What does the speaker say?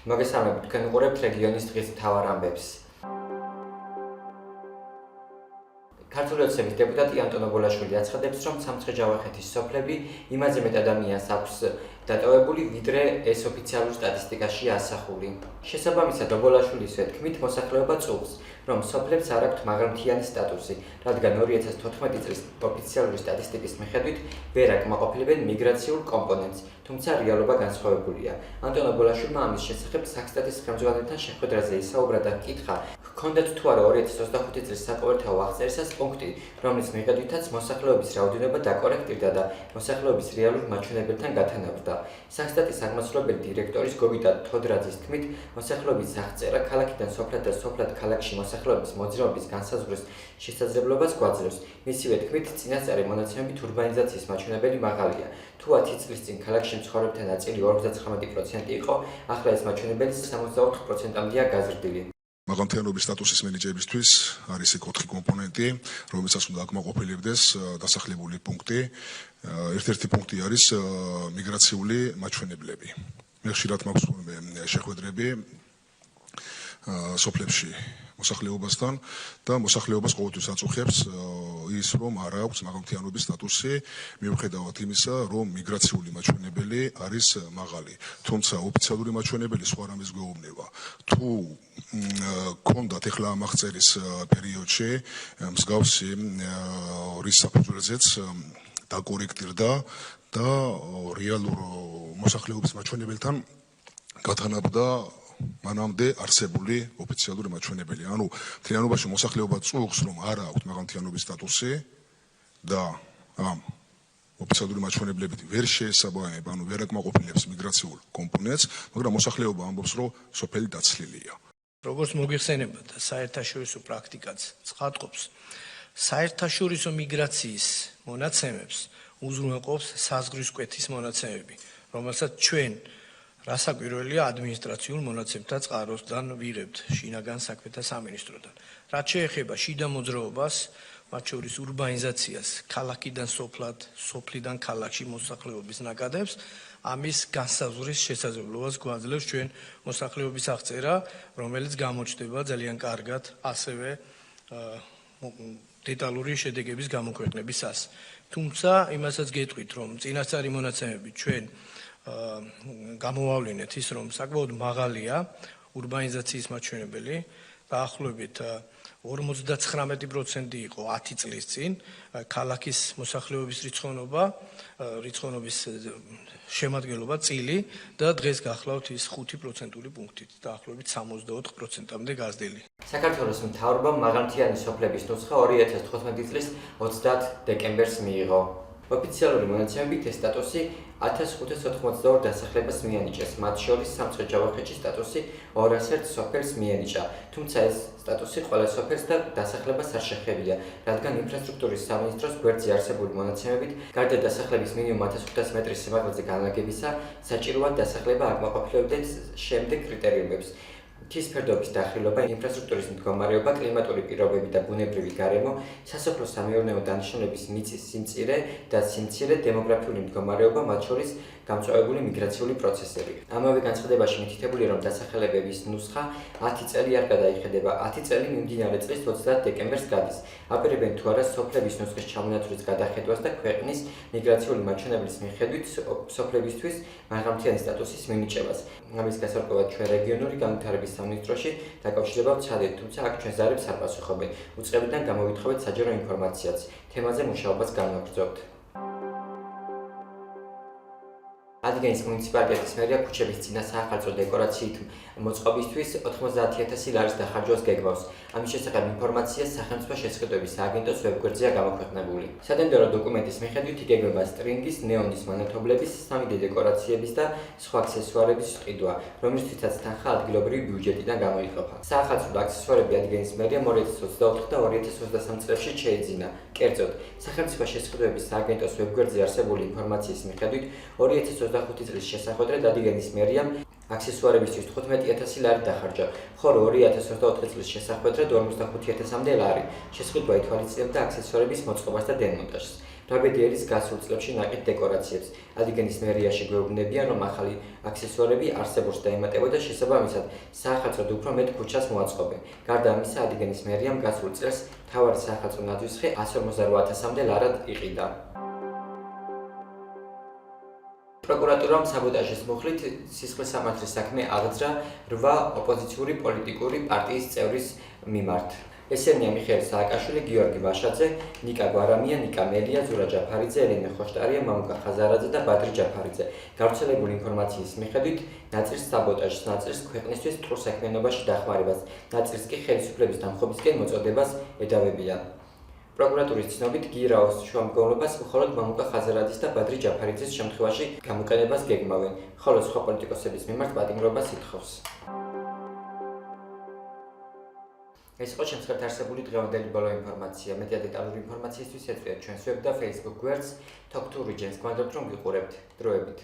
მოგესალმებით, თქვენ უყურებთ რეგიონის დღის მთავარ ამბებს. ქართული ოცნების დეპუტატი ანტონ ობოლაშვილი აცხადებს, რომ სამცხე-ჯავახეთის სოფლები იმაზე მეტ ადამიანს აქვს დატოვებული, ვიდრე ეს ოფიციალურ სტატისტიკაში ასახული. შესაბამისად, ობოლაშვილის თქმით, მოსახლეობა წუხს, რომ სოფლებს არ აქვთ მაღალმთიანი სტატუსი, რადგან 2014 წლის ოფიციალური სტატისტიკის მიხედვით ვერ აკმაყოფილებენ მიგრაციულ კომპონენტს, თუმცა რეალობა განსხვავებულია. ანტონ ობოლაშვილმა ამის შესახებ საქსტატის ხელმძღვანელთან შეხვედრაზე ისაუბრა და ჰკითხა, ჰქონდათ თუ არა 2025 წლის საყოველთაო აღწერისას პუნქტი, რომლის მიხედვითაც მოსახლეობის რაოდენობა დაკორექტირდა და მოსახლეობის რეალურ მაჩვენებელთან გათანაბრდა. საქსტატის აღმასრულებელი დირექტორის გოგიტა თოდრაძის თქმით, მოსახლეობის აღწერა ქალაქიდან სოფლად და სოფლად ქალაქში მოსახლეობის მოძრაობის განსაზღვრის შესაძლებლობას გვაძლევს. მისივე თქმით, წინასწარი მონაცემებით ურბანიზაციის მაჩვენებელი მაღალია. თუ 10 წლის წინ ქალაქში მცხოვრებთა ნაწილი 59% იყო, ახლა ეს მაჩვენებელი 64%-მდეა გაზრდილი. მაღალმთიანობის სტატუსის მინიჭებისთვის არის იქ 4 კომპონენტი, რომელსაც უნდა აკმაყოფილებდეს დასახლებული პუნქტი. ერთ-ერთი პუნქტი არის მიგრაციული მაჩვენებლები. მე ხშირად მაქვს შეხვედრები სოფლებში მოსახლეობასთან და მოსახლეობას ყოველთვის აწუხებს ის, რომ არ აქვს მაღალმთიანობის სტატუსი, მიუხედავად იმისა, რომ მიგრაციული მაჩვენებელი არის მაღალი. თუმცა ოფიციალური მაჩვენებელი სხვა რამეს გვეუბნება. თუ ქონდათ ეხლა ამ აღწერის პერიოდში მსგავსი რის საფუძველზეც დაკორექტირდა და რეალურ მოსახლეობის მაჩვენებელთან გათანაბრდა მანამდე არსებული ოფიციალური მაჩვენებელი. ანუ მთლიანობაში მოსახლეობა წუხს, რომ არ აქვს მაღალმთიანობის სტატუსი და ამ ოფიციალური მაჩვენებლებით ვერ შეესაბამება, ანუ ვერ აკმაყოფილებს მიგრაციულ კომპონენტს, მაგრამ მოსახლეობა ამბობს, რომ სოფელი დაცლილია. როგორც მოგიხსენებათ, საერთაშორისო პრაქტიკაც ცხადყოფს, საერთაშორისო მიგრაციის მონაცემებს უზრუნველყოფს საზღვრის კვეთის მონაცემები, რომელსაც ჩვენ რასაკვირველია ადმინისტრაციულ მონაცემთა წყაროსთან ვიღებთ შინაგან საქმეთა სამინისტროდან. რაც შეეხება შიდა მოძრაობას, მათ შორის ურბანიზაციას, ქალაქიდან სოფლად, სოფლიდან ქალაქში მოსახლეობის ნაკადებს, ამის განსაზღვრის შესაძლებლობას გვაძლევს ჩვენ მოსახლეობის აღწერა, რომელიც გამოჩნდება ძალიან კარგად ასევე დეტალური შედეგების გამოქვეყნებისას. თუმცა იმასაც გეტყვით, რომ წინასწარი მონაცემები ჩვენ გამოვავლინეთ ის, რომ საკმაოდ მაღალია ურბანიზაციის მაჩვენებელი, დაახლოებით 59% იყო 10 წლის წინ ქალაქის მოსახლეობის რიცხოვნობის შემადგენლობა წილი და დღეს გახლავთ ის 5%-ული პუნქტით, დაახლოებით 64%-მდე გაზრდილი. საქართველოს მთავრობამ მაღალმთიანი სოფლების ნუსხა 2015 წლის 30 დეკემბერს მიიღო. ოფიციალური მონაცემებით ეს სტატუსი 1582 დასახლებას მიანიჭეს, მათ შორის სამცხე-ჯავახეთში სტატუსი 201 სოფელს მიენიჭა, თუმცა ეს სტატუსი ყველა სოფელს და დასახლებას არ შეხებია, რადგან ინფრასტრუქტურის სამინისტროს გვერდზე არსებული მონაცემებით, გარდა დასახლების მინიმუმ 1500 მეტრის სიმაღლეზე განლაგებისა, საჭიროა დასახლება აკმაყოფილებდეს შემდეგ კრიტერიუმებს. მთის ფერდობის დახრილობა, ინფრასტრუქტურის მდგომარეობა, კლიმატური პირობები და ბუნებრივი გარემო, სასოფლო-სამეურნეო დანიშნულების მიწის სიმწირე და სიმცირე, დემოგრაფიული მდგომარეობა, მათ შორის გამწვავებული მიგრაციული პროცესები. ამავე განცხადებაში მითითებულია, რომ დასახელებების ნუსხა 10 წელი არ გადაიხედება, 10 წელი მიმდინარე წლის 30 დეკემბერს გადის. აპირებენ თუ არა სოფლების ნუსხის ჩამონათვლის გადახედვას და ქვეყნის მიგრაციული მაჩვენებლის მიხედვით სოფლებისთვის მაღალმთიანი სტატუსის მინიჭებას. ამის გასარკვევად ჩვენ რეგიონული განვითარების სამინისტროში დაკავშირება ვცადეთ, თუმცა აქ ჩვენ ზარებს არ პასუხობენ. უწყებიდან გამოვითხოვეთ საჯარო ინფორმაციაც. თემაზე მუშაობას განვაგრძობთ. ადგენის მუნიციპალიტეტის მერია ქუჩების წინა საახალწლო დეკორაციით მოწყობისთვის 90,000 ლარის დახარჯვას გეგმავს. ამის შესახებ ინფორმაცია სახელმწიფო შესყიდვების სააგენტოს ვებგვერდზეა გამოქვეყნებული. სადენდერო დოკუმენტის მიხედვით იგეგმება სტრინგის, ნეონის მონათობლების, 3D დეკორაციების და სხვა აქსესუარების ყიდვა, რომლისთვისაც თანხა ადგილობრივი ბიუჯეტიდან გამოიყოფა. საახალწლო აქსესუარები ადგენის მერიამ 2024 და 2023 წლებში შეიძინა. კერძოდ, სახელმწიფო შესყიდვების სააგენტოს ვებგვერდზე არსებული ინფორმაციის მიხედვით 2024 2025 წლის შესახვედრად ადიგენის მერიამ აქსესუარებისთვის 15000 ლარი დახარჯა, ხოლო 2024 წლის შესახვედრად 45000-მდე ლარი. შესყიდვა ითვალისწინებდა აქსესუარების მოწყობას და დემონტაჟს. ტრაგედიის გასულ წლებში ნაკეთ დეკორაციებს. ადიგენის მერიაში გვეუბნებიან, რომ ახალი აქსესუარები არსებობს დაემატებოდა შესაბამისად საახალწლოდ უფრო მეტ ქუჩას მოაწყობენ. გარდა ამისა, ადიგენის მერიამ გასულ წელს მთავარი საახალწლო ნაძვის ხე 158,000-მდე ლარად იყიდა. პროკურატურამ საბოტაჟის მუხლით სისხლისამართლის საქმე აღძრა 8 ოპოზიციური პოლიტიკური პარტიის წევრის მიმართ. ესენია მიხეილ სააკაშვილი, გიორგი ვაშაძე, ნიკა გვარამია, ნიკა მელია, ზურა ჯაფარიძე, ელენე ხოშტარია, მამუკა ხაზარაძე და ბადრი ჯაფარიძე. გავრცელებული ინფორმაციის მიხედვით, ნაწილს საბოტაჟს, ნაწილს ქვეყნისთვის მტრულ საქმიანობაში დახმარებას, ნაწილს კი ხელისუფლების დამხობისკენ მოწოდებას ედავებიან. პროკურატურის ცნობით, გირაოს შუამდგომლობას მხოლოდ მამუკა ხაზარაძის და ბადრი ჯაფარიძის შემთხვევაში გამოყენებას გეგმავენ, ხოლო სხვა პოლიტიკოსების მიმართ პატიმრობას ითხოვს. ეს იყო შემსხეთ არსებული დღევანდელი ბოლო ინფორმაცია. მეტი დეტალური ინფორმაციისთვის ეწვიეთ ჩვენს ვებ და Facebook გვერდს Talk to Regions. გვანდობთ რომ გიყურებთ. დროებით.